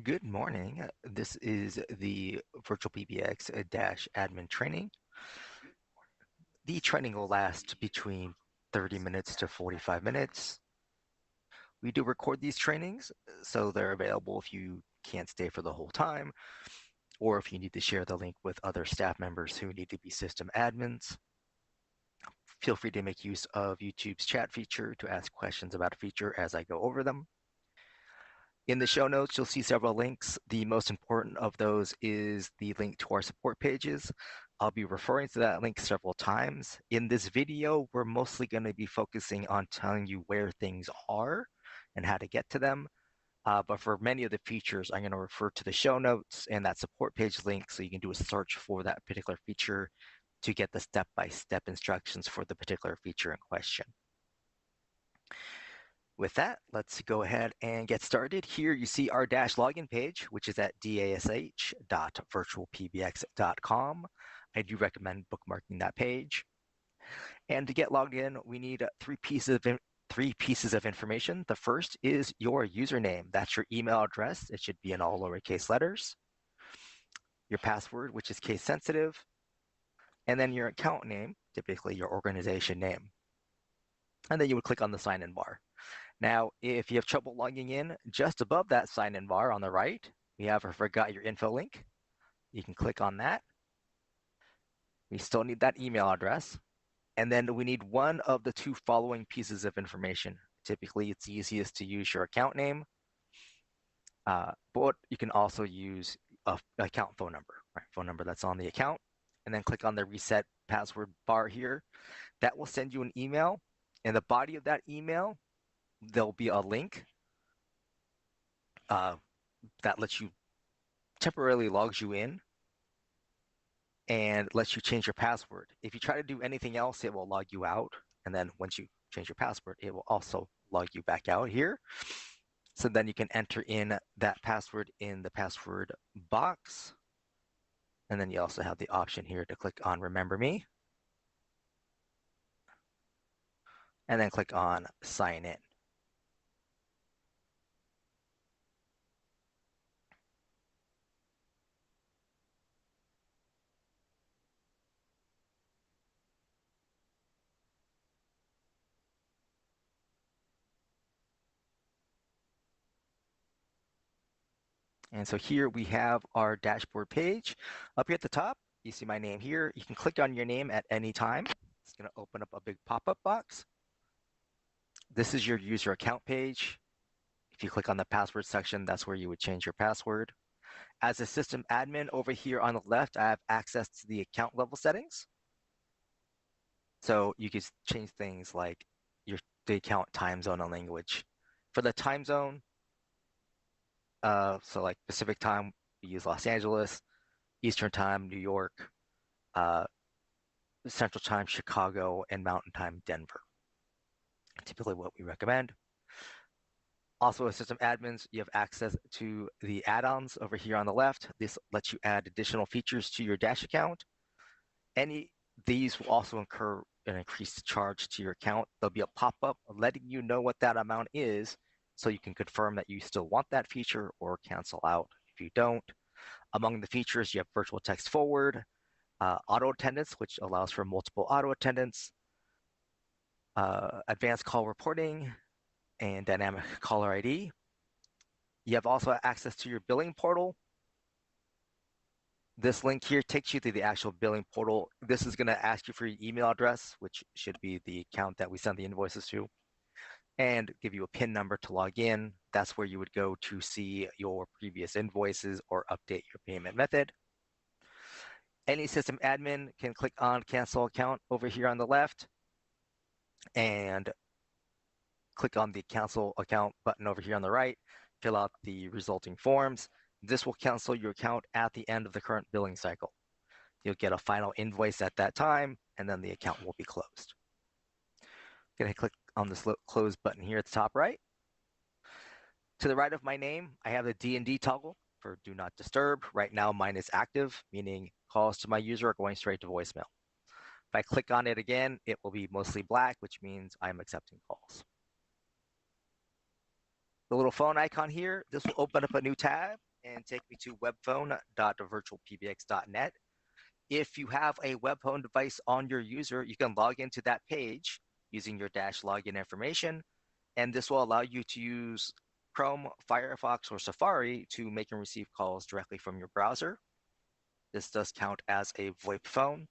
Good morning. This is the VirtualPBX dash admin training. The training will last between 30 minutes to 45 minutes. We do record these trainings, so they're available if you can't stay for the whole time, or if you need to share the link with other staff members who need to be system admins. Feel free to make use of YouTube's chat feature to ask questions about a feature as I go over them. In the show notes, you'll see several links. The most important of those is the link to our support pages. I'll be referring to that link several times. In this video, we're mostly going to be focusing on telling you where things are and how to get to them. But for many of the features, I'm going to refer to the show notes and that support page link so you can do a search for that particular feature to get the step-by-step instructions for the particular feature in question. With that, let's go ahead and get started. Here you see our dash login page, which is at dash.virtualpbx.com. I do recommend bookmarking that page. And to get logged in, we need three pieces of information. The first is your username. That's your email address. It should be in all lowercase letters. Your password, which is case sensitive. And then your account name, typically your organization name. And then you would click on the sign-in bar. Now, if you have trouble logging in, just above that sign-in bar on the right, we have a forgot your info link. You can click on that. We still need that email address. And then we need one of the two following pieces of information. Typically, it's easiest to use your account name, but you can also use an account phone number, right? Phone number that's on the account. And then click on the reset password bar here. That will send you an email. In the body of that email, there'll be a link that lets you temporarily logs you in and lets you change your password. If you try to do anything else, it will log you out. And then once you change your password, it will also log you back out here. So then you can enter in that password in the password box. And then you also have the option here to click on Remember Me. And then click on Sign In. And so here we have our dashboard page. Up here at the top, you see my name here. You can click on your name at any time. It's going to open up a big pop-up box. This is your user account page. If you click on the password section, that's where you would change your password. As a system admin over here on the left, I have access to the account level settings. So you can change things like the account time zone and language. For the time zone, so like Pacific time, we use Los Angeles, Eastern time, New York, Central time, Chicago, and Mountain time, Denver. Typically what we recommend. Also, as system admins, you have access to the add-ons over here on the left. This lets you add additional features to your Dash account. These will also incur an increased charge to your account. There'll be a pop-up letting you know what that amount is, so you can confirm that you still want that feature or cancel out if you don't. Among the features, you have virtual text forward, auto attendance, which allows for multiple auto attendance, advanced call reporting, and dynamic caller ID. You have also access to your billing portal. This link here takes you to the actual billing portal. This is going to ask you for your email address, which should be the account that we send the invoices to, and give you a PIN number to log in. That's where you would go to see your previous invoices or update your payment method. Any system admin can click on Cancel Account over here on the left and click on the Cancel Account button over here on the right, fill out the resulting forms. This will cancel your account at the end of the current billing cycle. You'll get a final invoice at that time, and then the account will be closed. I'm going to click on this close button here at the top right. To the right of my name, I have the D&D toggle for Do Not Disturb. Right now, mine is active, meaning calls to my user are going straight to voicemail. If I click on it again, it will be mostly black, which means I'm accepting calls. The little phone icon here, this will open up a new tab and take me to webphone.virtualpbx.net. If you have a web phone device on your user, you can log into that page using your dash login information, and this will allow you to use Chrome, Firefox, or Safari to make and receive calls directly from your browser. This does count as a VoIP phone.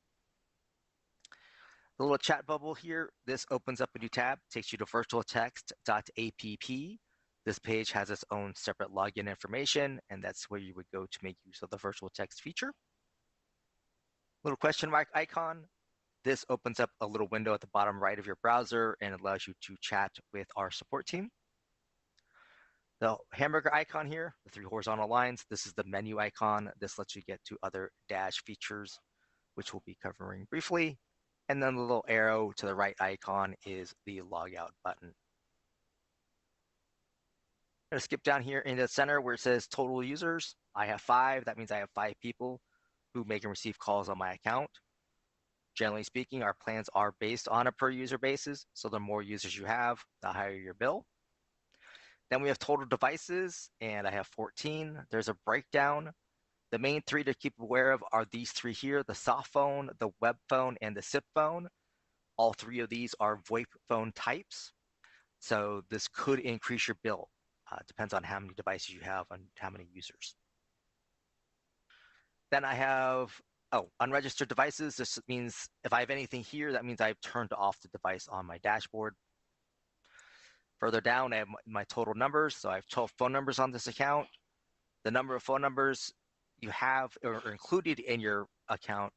The little chat bubble here, this opens up a new tab, takes you to virtualtext.app. This page has its own separate login information, and that's where you would go to make use of the virtual text feature. Little question mark icon. This opens up a little window at the bottom right of your browser and allows you to chat with our support team. The hamburger icon here, the three horizontal lines, this is the menu icon. This lets you get to other dash features, which we'll be covering briefly. And then the little arrow to the right icon is the logout button. I'm going to skip down here in the center where it says total users. I have 5. That means I have 5 people who make and receive calls on my account. Generally speaking, our plans are based on a per user basis. So the more users you have, the higher your bill. Then we have total devices, and I have 14. There's a breakdown. The main 3 to keep aware of are these 3 here, the soft phone, the web phone, and the SIP phone. All 3 of these are VoIP phone types. So this could increase your bill. Depends on how many devices you have and how many users. Then I have, unregistered devices. This means if I have anything here, that means I've turned off the device on my dashboard. Further down, I have my total numbers. So I have 12 phone numbers on this account. The number of phone numbers you have or included in your account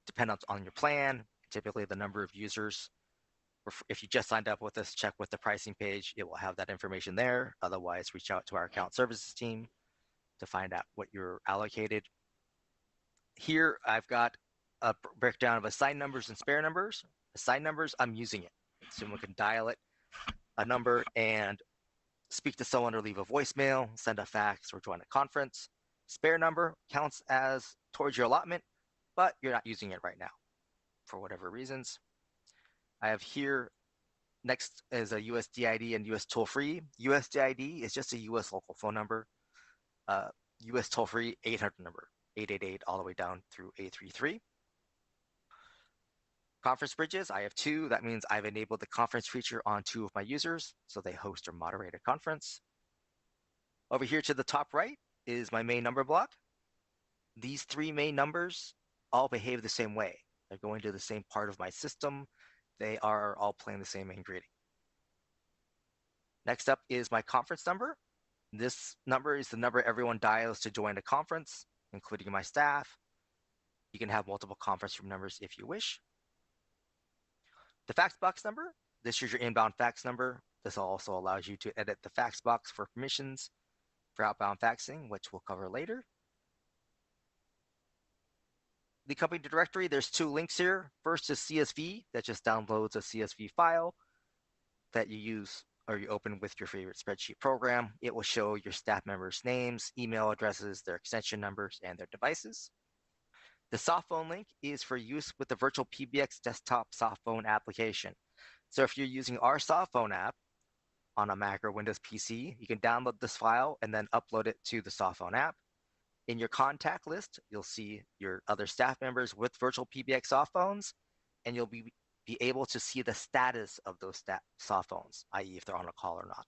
depend on your plan, typically the number of users. If you just signed up with us, check with the pricing page. It will have that information there. Otherwise, reach out to our account services team to find out what you're allocated. Here, I've got a breakdown of assigned numbers and spare numbers. Assigned numbers, I'm using it. Someone can dial it, a number, and speak to someone or leave a voicemail, send a fax, or join a conference. Spare number counts as towards your allotment, but you're not using it right now for whatever reasons. I have here next is a USD ID and US toll-free. USD ID is just a US local phone number. US toll-free 800 number, 888 all the way down through 833. Conference bridges, I have 2. That means I've enabled the conference feature on 2 of my users, so they host or moderate a conference. Over here to the top right is my main number block. These 3 main numbers all behave the same way. They're going to the same part of my system. They are all playing the same ingredient. Next up is my conference number. This number is the number everyone dials to join a conference, including my staff. You can have multiple conference room numbers if you wish. The fax box number, this is your inbound fax number. This also allows you to edit the fax box for permissions for outbound faxing, which we'll cover later. The company directory, there's 2 links here. First is CSV, that just downloads a CSV file that you use or you open with your favorite spreadsheet program. It will show your staff members' names, email addresses, their extension numbers, and their devices. The soft phone link is for use with the VirtualPBX desktop soft phone application. So if you're using our soft phone app on a Mac or Windows PC, you can download this file and then upload it to the soft phone app. In your contact list, you'll see your other staff members with VirtualPBX soft phones, and you'll be able to see the status of those soft phones, i.e. if they're on a call or not.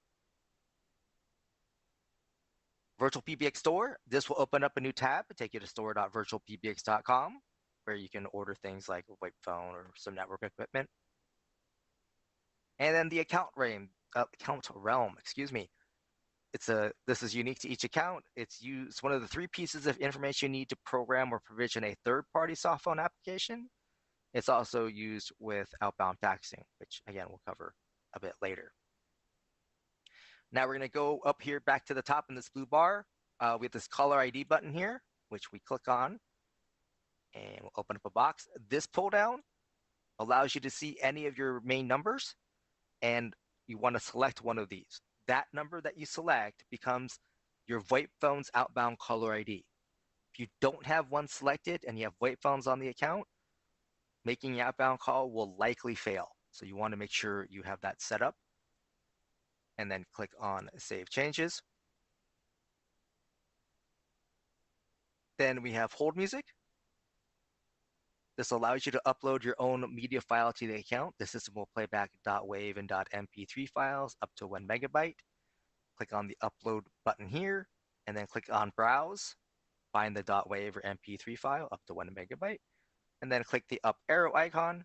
VirtualPBX Store, this will open up a new tab and take you to store.virtualpbx.com, where you can order things like a VoIP phone or some network equipment. And then the account realm, this is unique to each account. It's one of the 3 pieces of information you need to program or provision a third-party soft phone application. It's also used with outbound faxing, which again, we'll cover a bit later. Now we're gonna go up here back to the top in this blue bar. We have this caller ID button here, which we click on, and we'll open up a box. This pull down allows you to see any of your main numbers, and you wanna select one of these. That number that you select becomes your VoIP phone's outbound caller ID. If you don't have one selected and you have VoIP phones on the account, making an outbound call will likely fail. So you want to make sure you have that set up. and then click on Save Changes. Then we have hold music. This allows you to upload your own media file to the account. The system will play back .wave and .mp3 files up to 1 megabyte. Click on the upload button here, and then click on Browse. Find the .wave or mp3 file up to 1 megabyte, and then click the up arrow icon,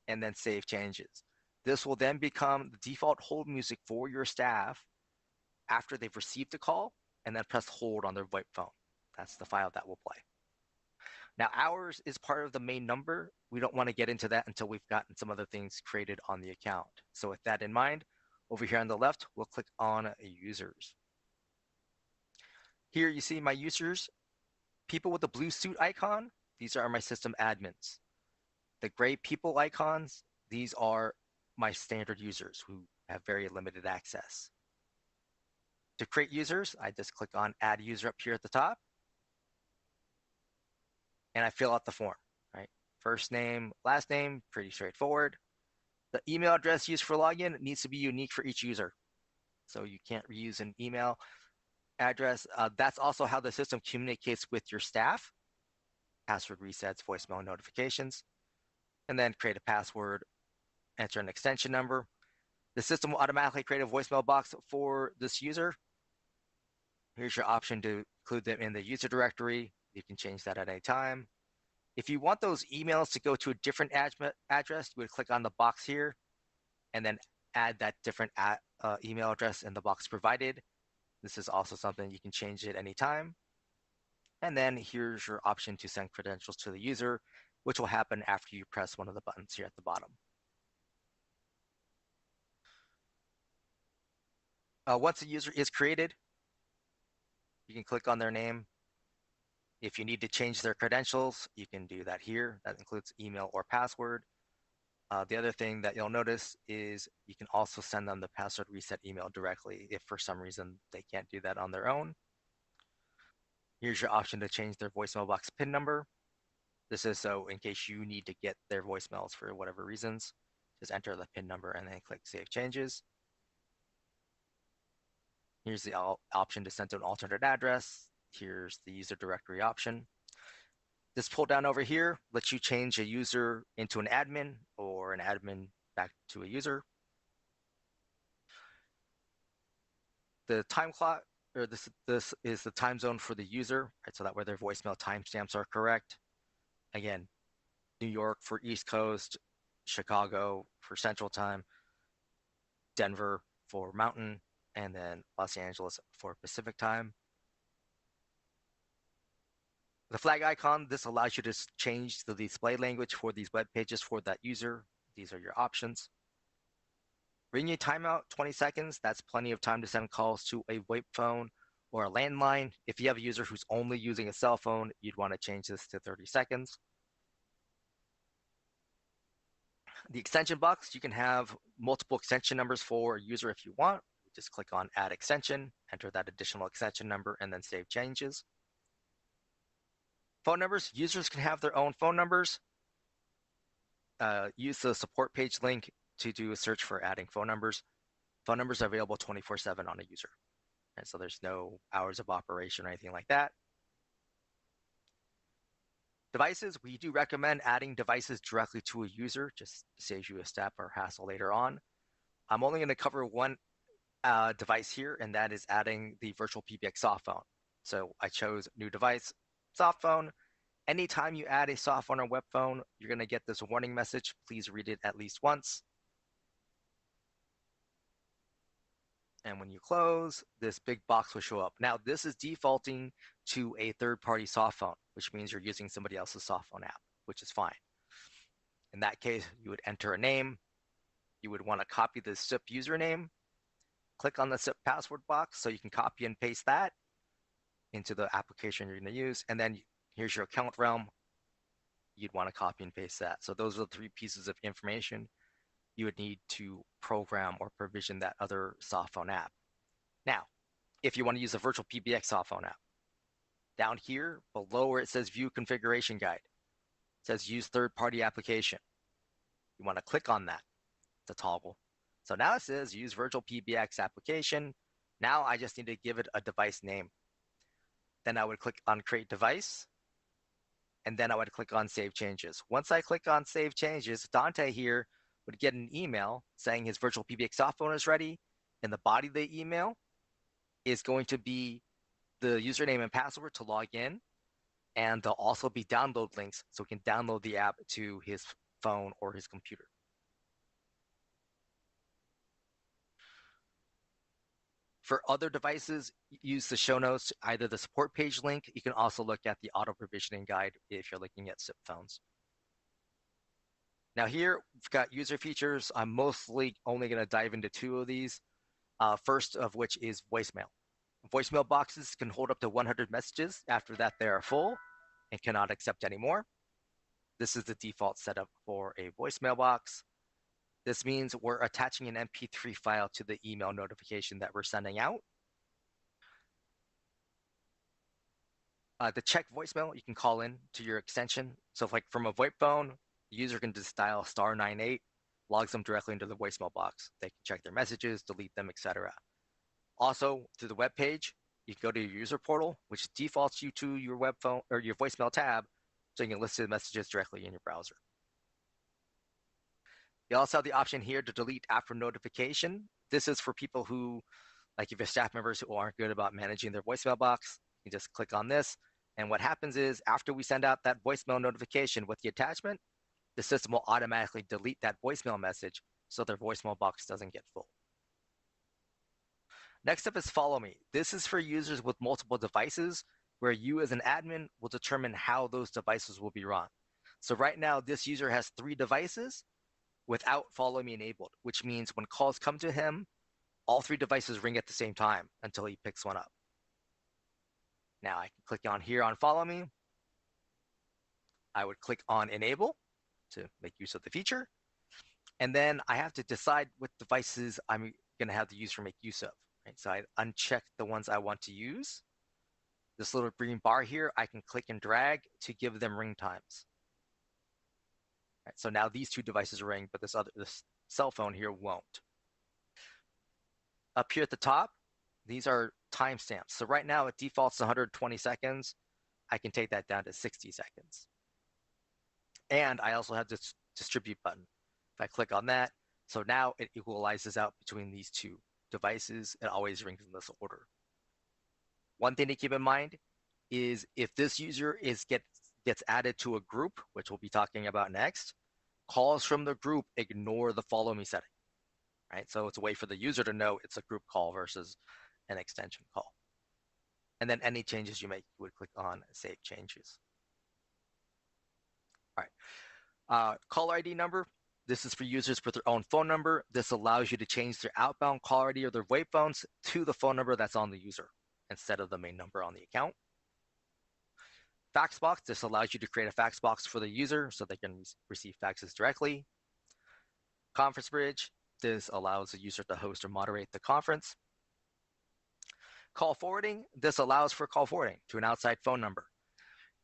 and then Save Changes. This will then become the default hold music for your staff after they've received a call, and then press hold on their VoIP phone. That's the file that will play. Now, hours is part of the main number. We don't want to get into that until we've gotten some other things created on the account. So with that in mind, over here on the left, we'll click on users. Here you see my users. People with the blue suit icon, these are my system admins. The gray people icons, these are my standard users who have very limited access. To create users, I just click on Add User up here at the top, and I fill out the form, right? First name, last name, pretty straightforward. The email address used for login needs to be unique for each user. So you can't reuse an email address. That's also how the system communicates with your staff. Password resets, voicemail notifications, and then create a password, enter an extension number. The system will automatically create a voicemail box for this user. Here's your option to include them in the user directory. You can change that at any time. If you want those emails to go to a different address, you would click on the box here and then add that different email address in the box provided. This is also something you can change at any time. And then here's your option to send credentials to the user, which will happen after you press one of the buttons here at the bottom. Once a user is created, you can click on their name. If you need to change their credentials, you can do that here. That includes email or password. The other thing that you'll notice is you can also send them the password reset email directly if for some reason they can't do that on their own. Here's your option to change their voicemail box PIN number. This is so in case you need to get their voicemails for whatever reasons, just enter the PIN number and then click Save Changes. Here's the option to send to an alternate address. Here's the user directory option. This pull down over here lets you change a user into an admin or an admin back to a user. The time clock, or this is the time zone for the user, right? So that way their voicemail timestamps are correct. Again, New York for East Coast, Chicago for Central Time, Denver for Mountain, and then Los Angeles for Pacific Time. The flag icon, this allows you to change the display language for these web pages for that user. These are your options. Ring timeout, 20 seconds. That's plenty of time to send calls to a VoIP phone or a landline. If you have a user who's only using a cell phone, you'd want to change this to 30 seconds. The extension box, you can have multiple extension numbers for a user if you want. Just click on Add Extension, enter that additional extension number, and then Save Changes. Phone numbers, users can have their own phone numbers. Use the support page link to do a search for adding phone numbers. Phone numbers are available 24/7 on a user. And so there's no hours of operation or anything like that. Devices, we do recommend adding devices directly to a user, just to save you a step or hassle later on. I'm only going to cover one device here, and that is adding the VirtualPBX soft phone. So I chose new device, soft phone. Anytime you add a soft phone or web phone, you're going to get this warning message. Please read it at least once. And when you close, this big box will show up. Now, this is defaulting to a third-party soft phone, which means you're using somebody else's soft phone app, which is fine. In that case, you would enter a name. You would want to copy the SIP username. Click on the SIP password box so you can copy and paste that into the application you're going to use. And then here's your account realm. You'd want to copy and paste that. So those are the three pieces of information you would need to program or provision that other soft phone app. Now, if you want to use a VirtualPBX soft phone app, down here below where it says View Configuration Guide, it says Use Third-Party Application. You want to click on that. It's a toggle. It So now it says use VirtualPBX application. Now I just need to give it a device name. Then I would click on create device, and then I would click on save changes. Once I click on save changes, Dante here would get an email saying his VirtualPBX soft phone is ready. And the body of the email is going to be the username and password to log in. And there'll also be download links so he can download the app to his phone or his computer. For other devices, use the show notes, either the support page link. You can also look at the auto provisioning guide if you're looking at SIP phones. Now here, we've got user features. I'm mostly only going to dive into two of these. First of which is voicemail. Voicemail boxes can hold up to 100 messages. After that, they are full and cannot accept any more. This is the default setup for a voicemail box. This means we're attaching an MP3 file to the email notification that we're sending out. The check voicemail, you can call in to your extension. So if, like from a VoIP phone, the user can just dial *98, logs them directly into the voicemail box. They can check their messages, delete them, etc. Also, through the web page, you can go to your user portal, which defaults you to your web phone or your voicemail tab, so you can listen to the messages directly in your browser. You also have the option here to delete after notification. This is for people who, like if you're staff members who aren't good about managing their voicemail box, you just click on this. And what happens is after we send out that voicemail notification with the attachment, the system will automatically delete that voicemail message so their voicemail box doesn't get full. Next up is Follow Me. This is for users with multiple devices where you as an admin will determine how those devices will be run. So right now, this user has 3 devices without Follow Me enabled, which means when calls come to him, all 3 devices ring at the same time until he picks one up. Now I can click on here on Follow Me. I would click on Enable to make use of the feature. And then I have to decide what devices I'm going to have the user make use of. Right? So I uncheck the ones I want to use. This little green bar here, I can click and drag to give them ring times. Right, so now these 2 devices ring, but this cell phone here won't. Up here at the top, these are timestamps. So right now it defaults to 120 seconds. I can take that down to 60 seconds. And I also have this distribute button. If I click on that, so now it equalizes out between these 2 devices. It always rings in this order. One thing to keep in mind is if this user gets added to a group, which we'll be talking about next, calls from the group ignore the Follow Me setting. Right? So it's a way for the user to know it's a group call versus an extension call. And then any changes you make, you would click on Save Changes. All right. Caller ID number. This is for users with their own phone number. This allows you to change their outbound caller ID or their VoIP phones to the phone number that's on the user instead of the main number on the account. Fax box. This allows you to create a fax box for the user so they can receive faxes directly. Conference bridge. This allows the user to host or moderate the conference. Call forwarding. This allows for call forwarding to an outside phone number.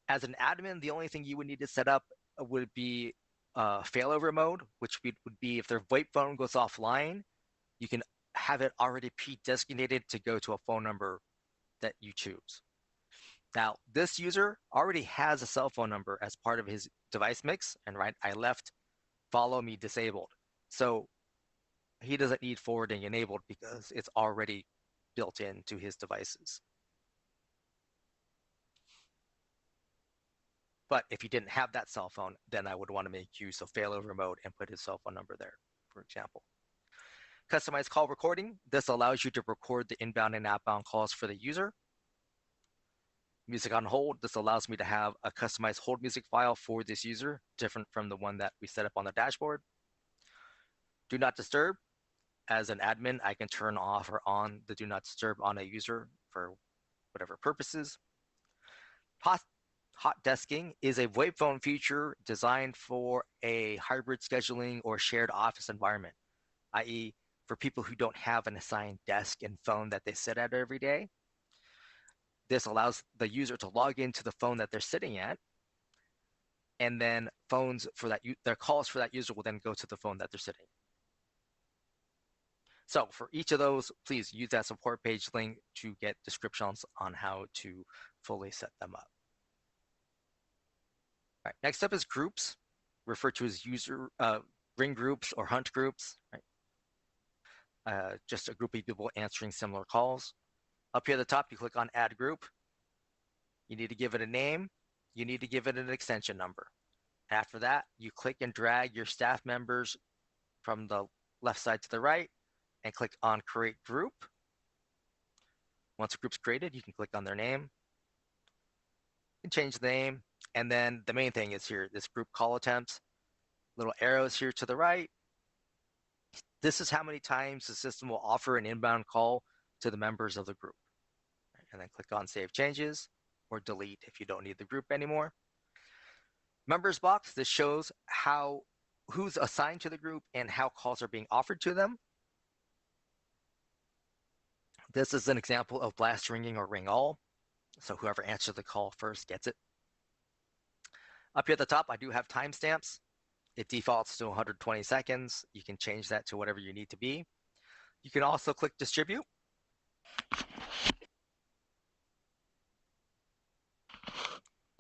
As an admin, the only thing you would need to set up would be failover mode, which would be if their VoIP phone goes offline, you can have it already pre-designated to go to a phone number that you choose. Now, this user already has a cell phone number as part of his device mix, and right, I left Follow Me disabled. So he doesn't need forwarding enabled because it's already built into his devices. But if he didn't have that cell phone, then I would want to make use of failover mode and put his cell phone number there, for example. Customized call recording. This allows you to record the inbound and outbound calls for the user. Music on hold. This allows me to have a customized hold music file for this user, different from the one that we set up on the dashboard. Do not disturb. As an admin, I can turn off or on the do not disturb on a user for whatever purposes. Hot desking is a VoIP phone feature designed for a hybrid scheduling or shared office environment, i.e. for people who don't have an assigned desk and phone that they sit at every day. This allows the user to log into the phone that they're sitting at, and then phones for that, their calls for that user will then go to the phone that they're sitting. So for each of those, please use that support page link to get descriptions on how to fully set them up. All right, next up is groups, referred to as user ring groups or hunt groups. Right? Just a group of people answering similar calls. Up here at the top, you click on Add Group. You need to give it a name. You need to give it an extension number. After that, you click and drag your staff members from the left side to the right and click on Create Group. Once a group's created, you can click on their name and change the name. And then the main thing is here, this group call attempts, little arrows here to the right. This is how many times the system will offer an inbound call to the members of the group. And then click on Save Changes or Delete if you don't need the group anymore. Members box, this shows who's assigned to the group and how calls are being offered to them. This is an example of blast ringing or ring all. So whoever answers the call first gets it. Up here at the top, I do have timestamps. It defaults to 120 seconds. You can change that to whatever you need to be. You can also click distribute.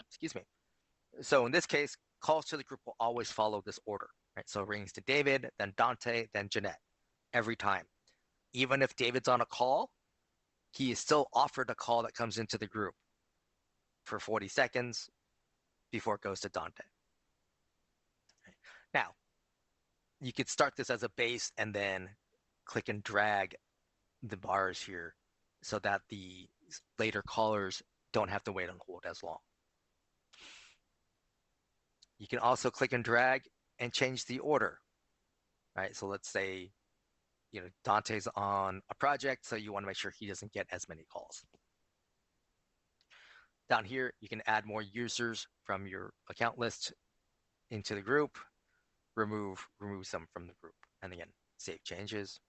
Excuse me. So in this case, calls to the group will always follow this order. Right? So rings to David, then Dante, then Jeanette, every time. Even if David's on a call, he is still offered a call that comes into the group for 40 seconds before it goes to Dante. Now, you could start this as a base and then click and drag the bars here so that the later callers don't have to wait on hold as long. You can also click and drag and change the order, right? So let's say, Dante's on a project, so you want to make sure he doesn't get as many calls. Down here, you can add more users from your account list into the group, remove some from the group, and again, save changes.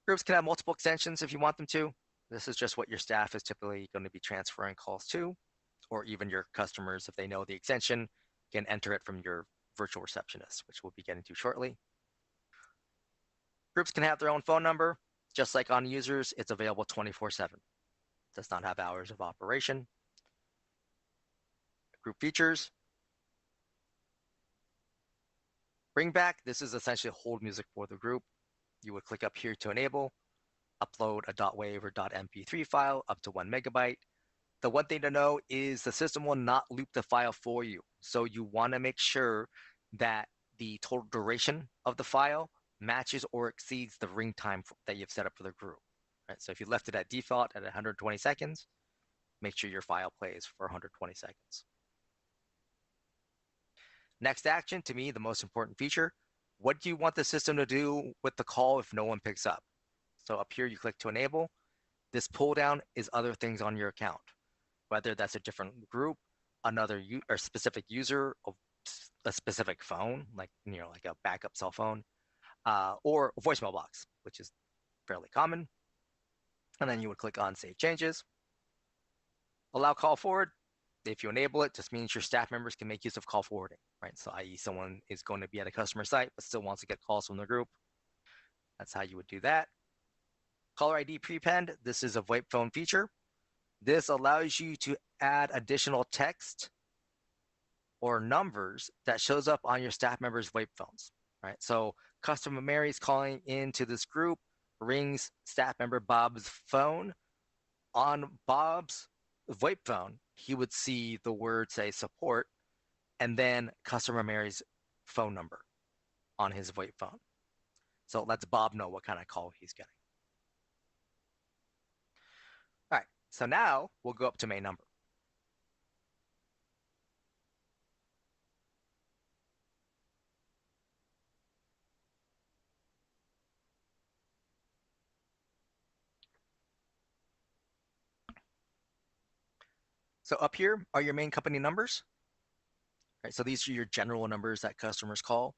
Groups can have multiple extensions if you want them to. This is just what your staff is typically going to be transferring calls to, or even your customers, if they know the extension, can enter it from your virtual receptionist, which we'll be getting to shortly. Groups can have their own phone number. Just like on users, it's available 24/7. Does not have hours of operation. Group features. Bring back, this is essentially hold music for the group. You would click up here to enable, upload a .wav or .mp3 file up to 1 megabyte. The one thing to know is the system will not loop the file for you. So you want to make sure that the total duration of the file matches or exceeds the ring time that you've set up for the group. Right? So if you left it at default at 120 seconds, make sure your file plays for 120 seconds. Next action, to me, the most important feature. What do you want the system to do with the call if no one picks up? So up here, you click to enable. This pull down is other things on your account, whether that's a different group, another or specific user of a specific phone, like like a backup cell phone, or a voicemail box, which is fairly common. And then you would click on Save Changes. Allow call forward. If you enable it, just means your staff members can make use of call forwarding, right? So i.e. someone is going to be at a customer site, but still wants to get calls from the group. That's how you would do that. Caller ID prepend. This is a VoIP phone feature. This allows you to add additional text or numbers that shows up on your staff members' VoIP phones, right? So customer Mary's calling into this group, rings staff member Bob's phone. On Bob's VoIP phone, he would see the word say support and then customer Mary's phone number on his VoIP phone. So it lets Bob know what kind of call he's getting. All right, so now we'll go up to main number. So up here are your main company numbers. Right, so these are your general numbers that customers call.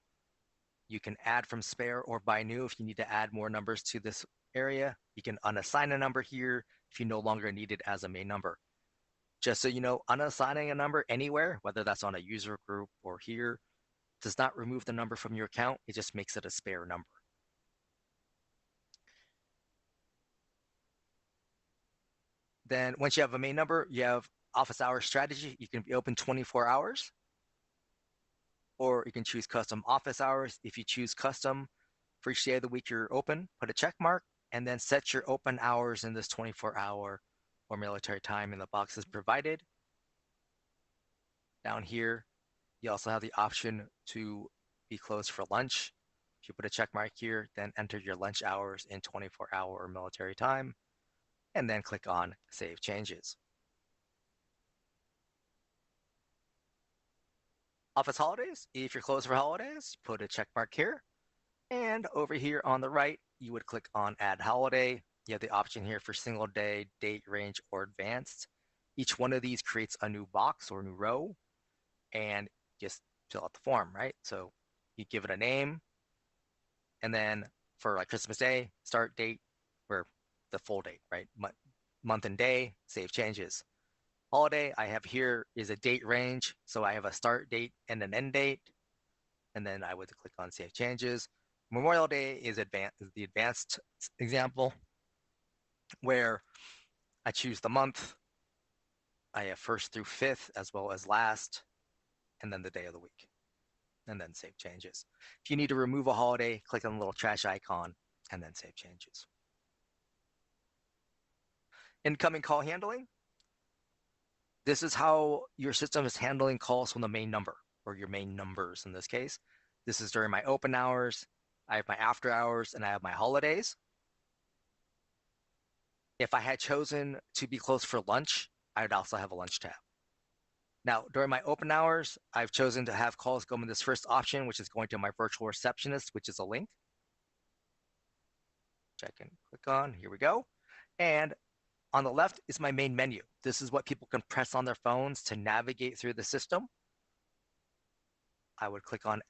You can add from spare or by new if you need to add more numbers to this area. You can unassign a number here if you no longer need it as a main number. Just so you know, unassigning a number anywhere, whether that's on a user group or here, does not remove the number from your account. It just makes it a spare number. Then once you have a main number, you have office hours strategy. You can be open 24 hours, or you can choose custom office hours. If you choose custom, for each day of the week you're open, put a check mark, and then set your open hours in this 24-hour or military time in the boxes provided. Down here, you also have the option to be closed for lunch. If you put a check mark here, then enter your lunch hours in 24-hour or military time, and then click on Save Changes. Office holidays, if you're closed for holidays, put a check mark here. And over here on the right, you would click on Add Holiday. You have the option here for single day, date range, or advanced. Each one of these creates a new box or new row, and just fill out the form, right? So you give it a name, and then for like Christmas Day, start date, or the full date, right? Month and day, save changes. Holiday I have here is a date range, so I have a start date and an end date, and then I would click on Save Changes. Memorial Day is the advanced example, where I choose the month. I have 1st through 5th as well as last, and then the day of the week, and then Save Changes. If you need to remove a holiday, click on the little trash icon and then Save Changes. Incoming call handling. This is how your system is handling calls from the main number, or your main numbers in this case. This is during my open hours, I have my after hours, and I have my holidays. If I had chosen to be closed for lunch, I would also have a lunch tab. Now, during my open hours, I've chosen to have calls go in this first option, which is going to my virtual receptionist, which is a link. Check and click on, here we go. And on the left is my main menu. This is what people can press on their phones to navigate through the system. I would click on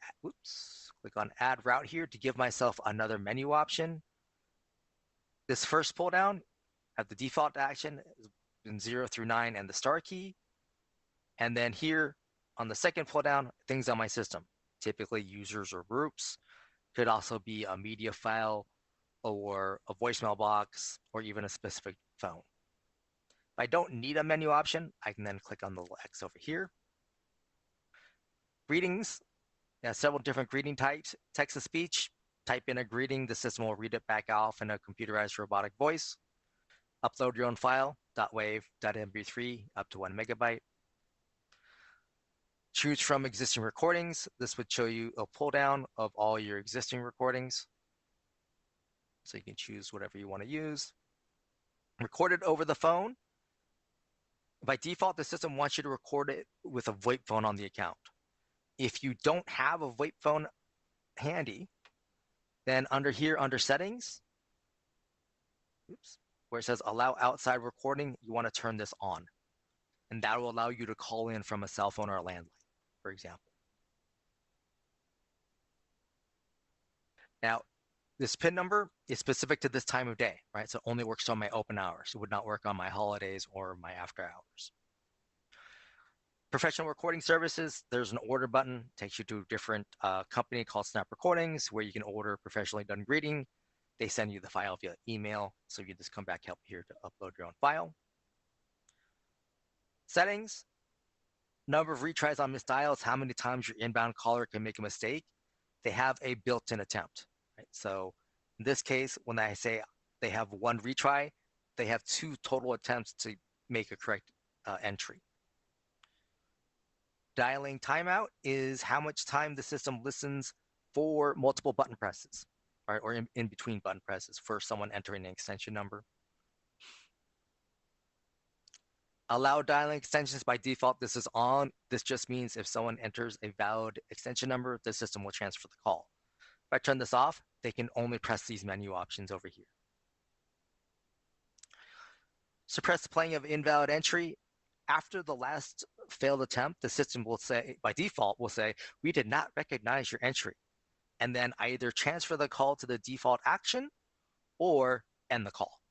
Add Route here to give myself another menu option. This first pull down, have the default action in 0 through 9 and the star key. And then here on the second pull down, things on my system, typically users or groups. Could also be a media file or a voicemail box or even a specific phone. If I don't need a menu option, I can then click on the little X over here. Greetings, several different greeting types. Text to speech, type in a greeting, the system will read it back off in a computerized robotic voice. Upload your own file, .wav, .mp3, up to 1 megabyte. Choose from existing recordings. This would show you a pull down of all your existing recordings. So you can choose whatever you want to use. Record it over the phone. By default, the system wants you to record it with a VoIP phone on the account. If you don't have a VoIP phone handy, then under here, under settings, where it says allow outside recording, you want to turn this on. And that will allow you to call in from a cell phone or a landline, for example. Now, this PIN number is specific to this time of day, right? So it only works on my open hours. It would not work on my holidays or my after hours. Professional recording services, there's an order button, takes you to a different company called Snap Recordings, where you can order professionally done greeting. They send you the file via email, so you just come back help here to upload your own file. Settings, number of retries on missed dials, how many times your inbound caller can make a mistake. They have a built-in attempt, right? So in this case, when I say they have 1 retry, they have 2 total attempts to make a correct entry. Dialing timeout is how much time the system listens for multiple button presses, right, or in between button presses for someone entering an extension number. Allow dialing extensions by default. This is on. This just means if someone enters a valid extension number, the system will transfer the call. If I turn this off, they can only press these menu options over here. Suppress the playing of invalid entry. After the last failed attempt, the system will say, by default, will say, we did not recognize your entry. And then either transfer the call to the default action or end the call.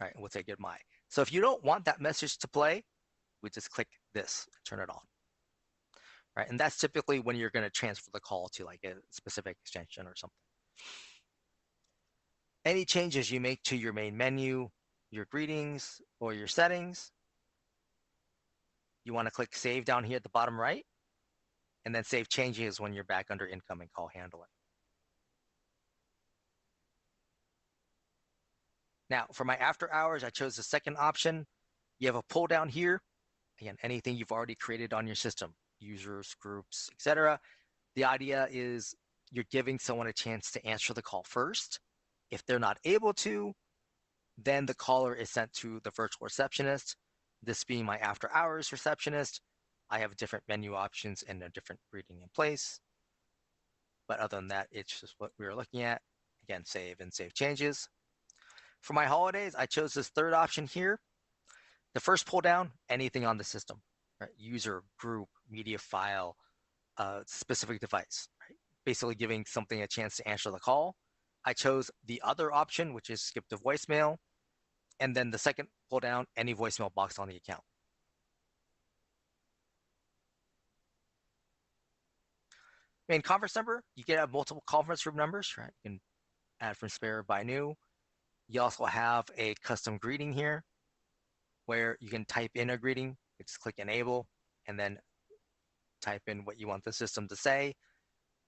All right, we'll say goodbye. So if you don't want that message to play, we just click this, turn it on. right? And that's typically when you're going to transfer the call to like a specific extension or something. Any changes you make to your main menu, your greetings, or your settings, you want to click Save down here at the bottom right, and then Save Changes when you're back under Incoming Call Handling. Now, for my after hours, I chose the second option. You have a pull down here. Again, anything you've already created on your system, users, groups, etc. The idea is you're giving someone a chance to answer the call first. If they're not able to, then the caller is sent to the virtual receptionist. This being my after hours receptionist, I have different menu options and a different greeting in place. But other than that, it's just what we were looking at. Again, save and save changes. For my holidays, I chose this third option here. The first pull down, anything on the system, right? User, group, media file, specific device, right? Basically giving something a chance to answer the call. I chose the other option, which is skip to voicemail. And then the second pull down, any voicemail box on the account. Main conference number, you can have multiple conference room numbers, right? You can add from spare by new. You also have a custom greeting here where you can type in a greeting. You just click enable and then type in what you want the system to say.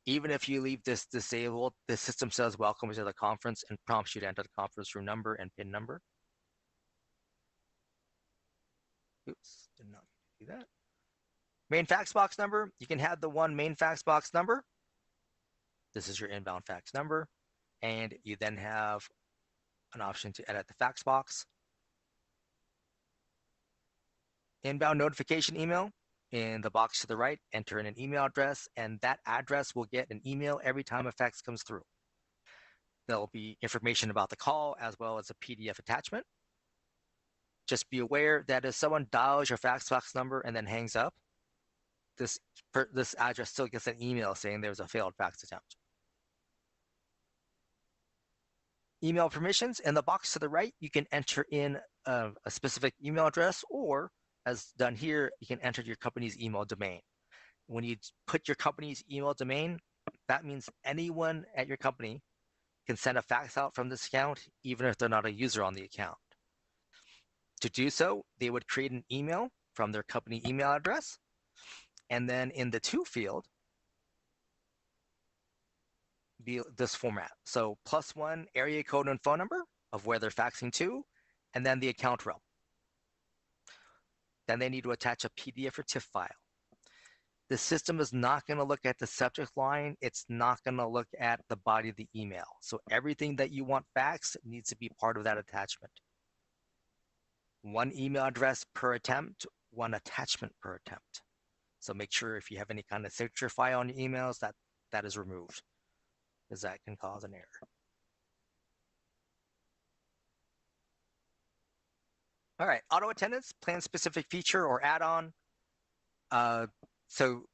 Even if you leave this disabled, the system says welcome to the conference and prompts you to enter the conference room number and PIN number. Oops, did not do that. Main fax box number, you can have the one main fax box number. This is your inbound fax number. And you then have an option to edit the fax box. Inbound notification email, in the box to the right, enter in an email address, and that address will get an email every time a fax comes through. There'll be information about the call as well as a PDF attachment. Just be aware that if someone dials your fax box number and then hangs up, this address still gets an email saying there's a failed fax attempt. Email permissions, in the box to the right, you can enter in a specific email address, or as done here, you can enter your company's email domain. When you put your company's email domain, that means anyone at your company can send a fax out from this account, even if they're not a user on the account. To do so, they would create an email from their company email address, and then in the to field, be this format. So +1 area code and phone number of where they're faxing to, and then the account realm. Then they need to attach a PDF or TIFF file. The system is not going to look at the subject line. It's not going to look at the body of the email. So everything that you want faxed needs to be part of that attachment. One email address per attempt, one attachment per attempt. So make sure if you have any kind of signature file on your emails, that is removed, because that can cause an error. All right, auto attendance, plan specific feature or add-on. So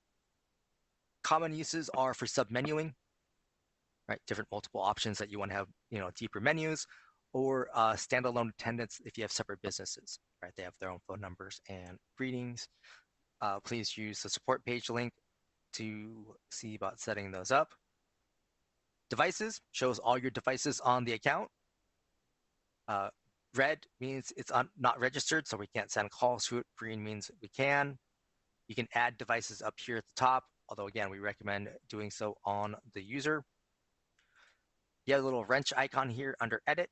common uses are for sub-menuing, right? Different multiple options that you want to have, deeper menus, or standalone attendance if you have separate businesses, right? They have their own phone numbers and greetings. Please use the support page link to see about setting those up. Devices shows all your devices on the account. Red means it's not registered, so we can't send calls to it. Green means we can. You can add devices up here at the top, although again, we recommend doing so on the user. You have a little wrench icon here under edit.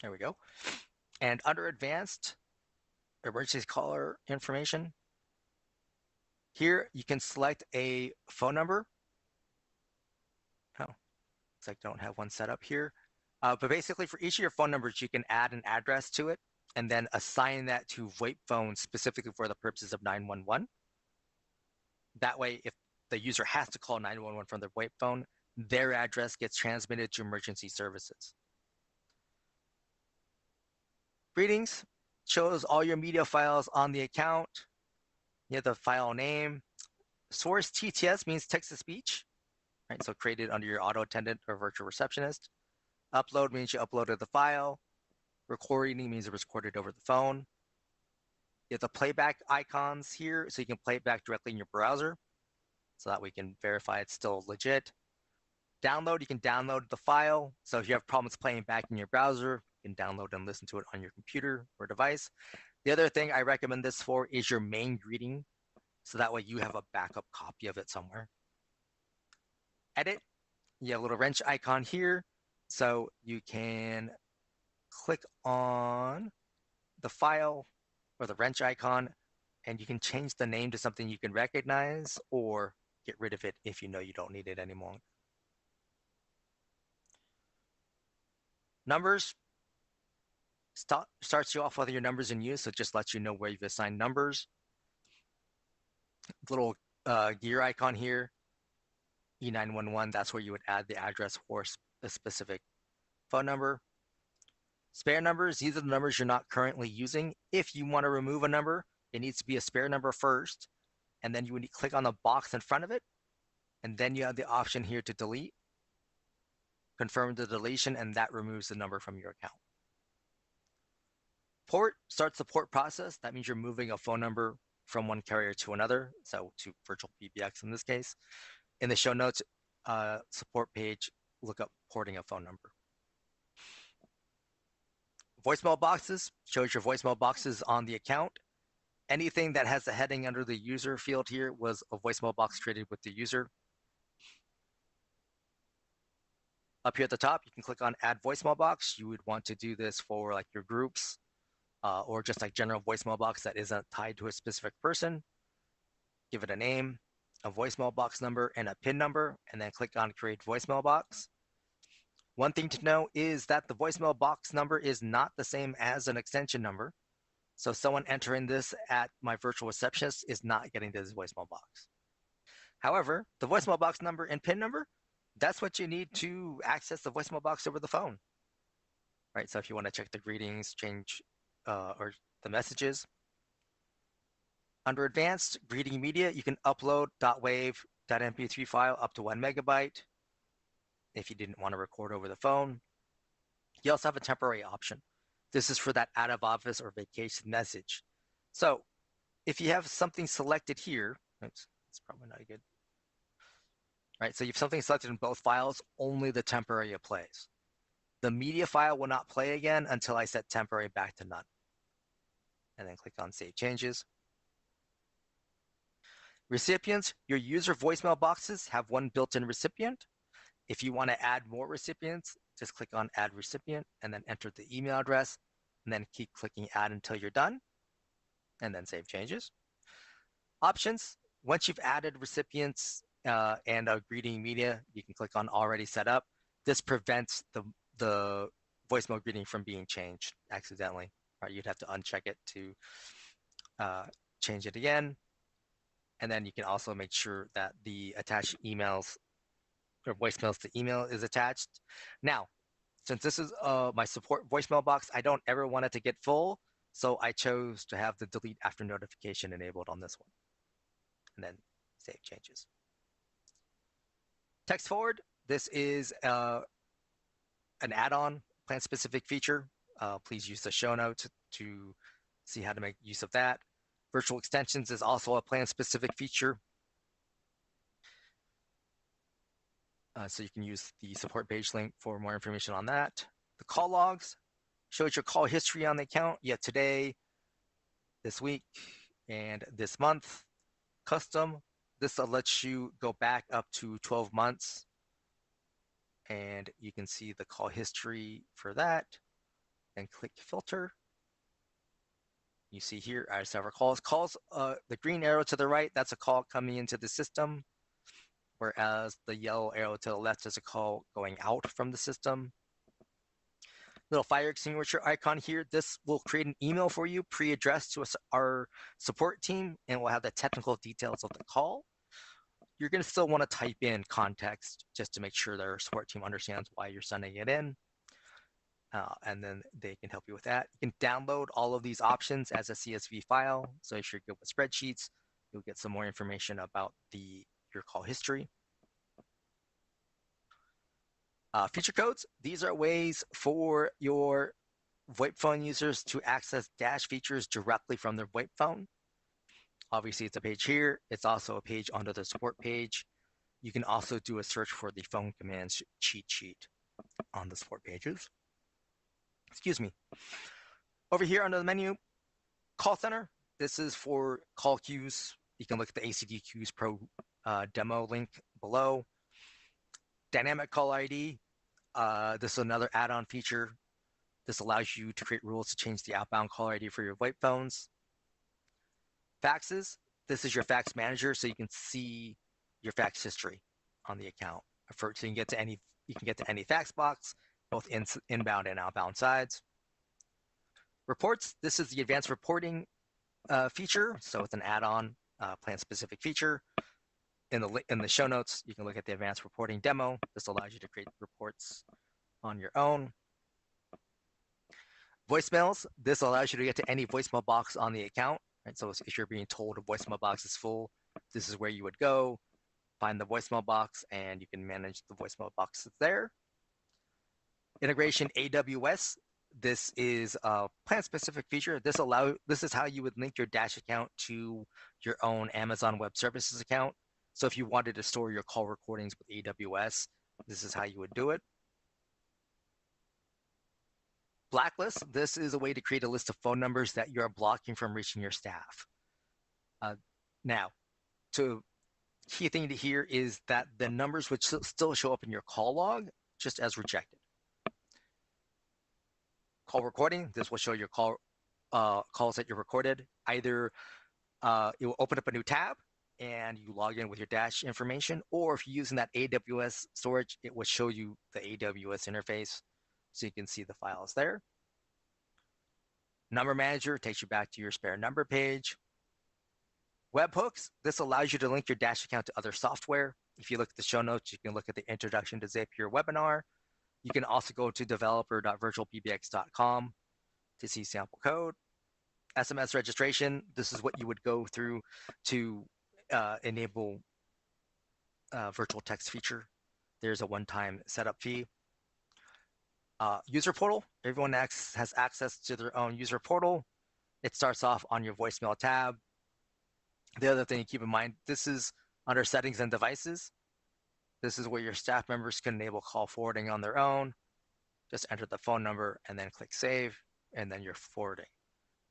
There we go. And under advanced emergency caller information, here you can select a phone number. Oh, looks like I don't have one set up here. But basically for each of your phone numbers, you can add an address to it and then assign that to VoIP phones specifically for the purposes of 911. That way, if the user has to call 911 from their VoIP phone, their address gets transmitted to emergency services. Greetings shows all your media files on the account. You have the file name. Source TTS means text to speech, right? So created under your auto attendant or virtual receptionist. Upload means you uploaded the file. Recording means it was recorded over the phone. You have the playback icons here, so you can play it back directly in your browser, so that we can verify it's still legit. Download, you can download the file. So if you have problems playing back in your browser, you can download and listen to it on your computer or device. The other thing I recommend this for is your main greeting, so that way you have a backup copy of it somewhere. Edit, you have a little wrench icon here, so you can click on the file or the wrench icon, and you can change the name to something you can recognize or get rid of it if you know you don't need it anymore. Numbers starts you off with your numbers in use, so it just lets you know where you've assigned numbers. Little gear icon here, E911, that's where you would add the address for a specific phone number. Spare numbers, these are the numbers you're not currently using. If you want to remove a number, it needs to be a spare number first, and then you would click on the box in front of it, and then you have the option here to delete. Confirm the deletion, and that removes the number from your account. Port starts the port process. That means you're moving a phone number from one carrier to another, so to VirtualPBX in this case. In the show notes support page, look up porting a phone number. Voicemail boxes shows your voicemail boxes on the account. Anything that has a heading under the user field here was a voicemail box created with the user. Up here at the top, you can click on Add Voicemail Box. You would want to do this for like your groups or just like general voicemail box that isn't tied to a specific person. Give it a name, a voicemail box number, and a PIN number, and then click on Create Voicemail Box. One thing to know is that the voicemail box number is not the same as an extension number. So someone entering this at my virtual receptionist is not getting this voicemail box. However, the voicemail box number and PIN number, that's what you need to access the voicemail box over the phone. Right, so if you want to check the greetings, change or the messages. Under advanced greeting media, you can upload .wav.mp3 file up to 1 megabyte if you didn't want to record over the phone. You also have a temporary option. This is for that out of office or vacation message. So if you have something selected here, it's probably not good. Right, so you have something selected in both files, only the temporary plays. The media file will not play again until I set temporary back to none. And then click on Save Changes. Recipients, your user voicemail boxes have one built-in recipient. If you want to add more recipients, just click on Add Recipient and then enter the email address and then keep clicking Add until you're done and then Save Changes. Options, once you've added recipients and a greeting media, you can click on Already Set Up. This prevents the voicemail greeting from being changed accidentally. Right, you'd have to uncheck it to change it again. And then you can also make sure that the attached emails or voicemails to email is attached. Now, since this is my support voicemail box, I don't ever want it to get full. So I chose to have the delete after notification enabled on this one. And then Save Changes. Text forward, this is an add-on plan-specific feature. Please use the show notes to see how to make use of that. Virtual extensions is also a plan-specific feature. So you can use the support page link for more information on that. The call logs shows your call history on the account. Yet today, this week, and this month. Custom, this lets you go back up to 12 months. And you can see the call history for that. And click Filter. You see here, I just have our calls. Calls, the green arrow to the right, that's a call coming into the system. Whereas the yellow arrow to the left is a call going out from the system. Little fire extinguisher icon here. This will create an email for you pre-addressed to our support team, and we'll have the technical details of the call. You're going to still want to type in context just to make sure that our support team understands why you're sending it in. And then they can help you with that. You can download all of these options as a CSV file. So if you're good with spreadsheets, you'll get some more information about your call history. Feature codes, these are ways for your VoIP phone users to access Dash features directly from their VoIP phone. Obviously, it's a page here. It's also a page under the support page. You can also do a search for the phone commands cheat sheet on the support pages. Excuse me. Over here under the menu, call center. This is for call queues. You can look at the ACD QUEUES Pro demo link below. Dynamic call ID. This is another add-on feature. This allows you to create rules to change the outbound caller ID for your VoIP phones. Faxes. This is your fax manager, so you can see your fax history on the account. So you can get to any fax box, both inbound and outbound sides. Reports. This is the advanced reporting feature, so it's an add-on plan-specific feature. In the show notes, you can look at the advanced reporting demo. This allows you to create reports on your own. Voicemails. This allows you to get to any voicemail box on the account. Right? So if you're being told a voicemail box is full, this is where you would go, find the voicemail box, and you can manage the voicemail boxes there. Integration AWS. This is a plan-specific feature. This is how you would link your Dash account to your own Amazon Web Services account. So if you wanted to store your call recordings with AWS, this is how you would do it. Blacklist. This is a way to create a list of phone numbers that you're blocking from reaching your staff. Now, key thing to hear is that the numbers would still show up in your call log just as rejected. Call recording. This will show your calls that you recorded. Either it will open up a new tab and you log in with your Dash information, or if you're using that AWS storage, it will show you the AWS interface so you can see the files there. Number Manager takes you back to your spare number page. Webhooks, this allows you to link your Dash account to other software. If you look at the show notes, you can look at the Introduction to Zapier webinar. You can also go to developer.virtualpbx.com to see sample code. SMS registration, this is what you would go through to enable virtual text feature. There's a one-time setup fee. User portal, everyone has access to their own user portal. It starts off on your voicemail tab. The other thing to keep in mind, this is under settings and devices. This is where your staff members can enable call forwarding on their own. Just enter the phone number and then click save, and then you're forwarding.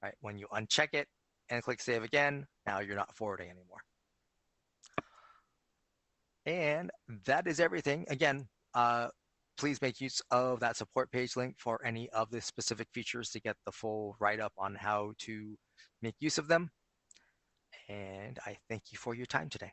Right? When you uncheck it and click save again, now you're not forwarding anymore. And that is everything. Again, please make use of that support page link for any of the specific features to get the full write-up on how to make use of them. And I thank you for your time today.